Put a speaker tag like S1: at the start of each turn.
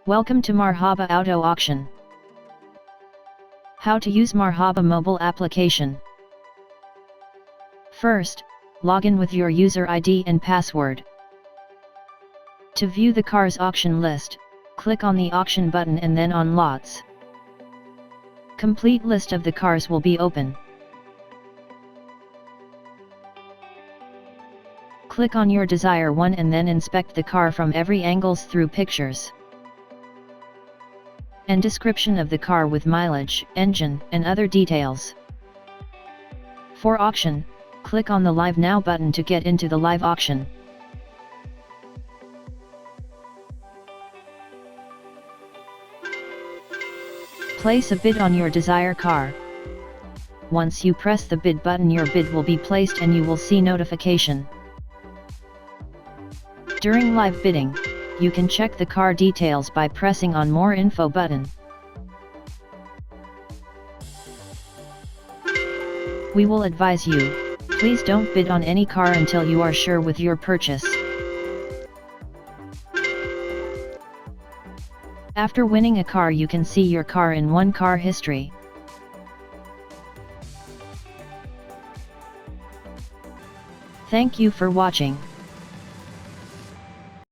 S1: Welcome to Marhaba Auto Auction. How to use Marhaba mobile application. First, log in with your user ID and password. To view the car's auction list, click on the auction button and then on lots. Complete list of the cars will be open. Click on your desired one and then inspect the car from every angles through pictures and description of the car with mileage, engine, and other details. For auction, click on the Live Now button to get into the live auction. Place a bid on your desired car. Once you press the bid button, your bid will be placed and you will see notification. During live bidding, you can check the car details by pressing on More Info button. We will advise you, please don't bid on any car until you are sure with your purchase. After winning a car, you can see your car in One Car History. Thank you for watching.